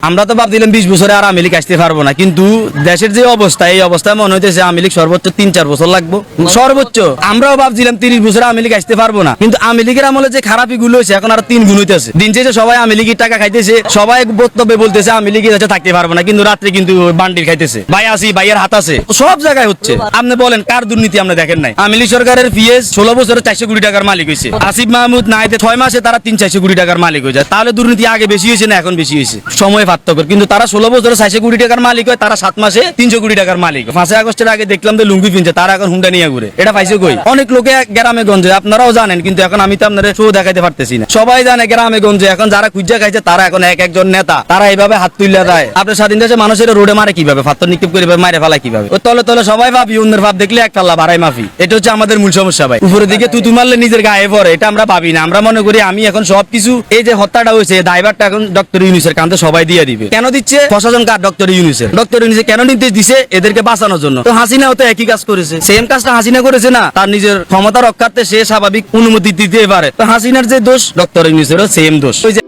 আমরা তো ভাবছিলাম 20 বছরে আর আওয়ামী লীগ আসতে পারবো না, কিন্তু দেশের যে অবস্থা, এই অবস্থায় মনে হইতেছে আওয়ামী লীগ সর্বোচ্চ 3-4 বছর লাগবো সর্বোচ্চ। আমরাও ভাবছিলাম 30 বছরে আওয়ামী লীগ আসতে পারবো না, কিন্তু আওয়ামী লীগের আমলে যে খারাপি গুলো হয়েছে এখন আর 3 গুণ হইতেছে। দিন শেষে সবাই আওয়ামী লীগের টাকা খাইতেছে, সবাই বক্তব্যে বলতেছে আওয়ামী লীগের কাছে থাকতে পারবো না, কিন্তু রাত্রে কিন্তু বান্ডিল খাইতেছে, ভাই আসি ভাইয়ের হাত আছে, সব জায়গায় হচ্ছে। আপনি বলেন কার দুর্নীতি আপনি দেখেন নাই? আওয়ামী লীগ সরকারের পিএস 16 বছরে 400 কোটি টাকার মালিক হয়েছে, আসিফ মাহমুদ নাইতে 6 মাসে তারা 300-400 কোটি টাকার মালিক হয়ে যায়। তাহলে দুর্নীতি আগে বেশি হয়েছে না এখন বেশি হয়েছে? সময় পার্থক্য। কিন্তু তারা 16 বছরে 400 কোটি টাকার মালিক হয়, তারা 7 মাসে 300 কোটি টাকার মালিক। 5 আগস্টের আগে দেখলাম যে লুঙ্গি পিনছে, তারা এখন হুন্ডা নিয়ে ঘুরে। এটা পাইছে কই? অনেক লোকে গ্রামে গঞ্জে, আপনারাও জানেন, কিন্তু এখন আমি তো আপনাদের শো দেখাইতে পারতেছি না। সবাই জানে গ্রামে গঞ্জে এখন যারা খুঁজা খাইছে তারা এখন একজন নেতা, তারা এইভাবে হাত তুলে দেয়। আপনার স্বাধীন দেশে মানুষের রোডে মারে কিভাবে, পাথর নিক্ষেপ করে মারে ফেলায় কিভাবে? ওই তলে তলে সবাই ভাবি, অন্যের ভাব দেখলে এক পাল্লা বাড়াই মাফি। এটা হচ্ছে আমাদের মূল সমস্যা ভাই। উপরের দিকে তুতু মারলে নিজের গায়ে পড়ে, এটা আমরা ভাবি না। আমরা মনে করি আমি এখন সবকিছু, এই যে হত্যাটা হয়েছে দায়ভারটা এখন ডক্টর ইউনূসের কাঁধে সবাই দিয়ে দিবে। কেন দিচ্ছে? প্রশাসন কার? ডক্টর ইউনূসের। ডক্টর ইউনূসে কেন নির্দেশ দিছে? এদেরকে বাঁচানোর জন্য। তো হাসিনাও তো একই কাজ করেছে, সেম কাজটা হাসিনা করেছে না? তার নিজের ক্ষমতা রক্ষার্থে সে স্বাভাবিক অনুমতি দিতে পারে। তো হাসিনার যে দোষ, ডক্টর ইউনূসেরও সেম দোষ। ওই যে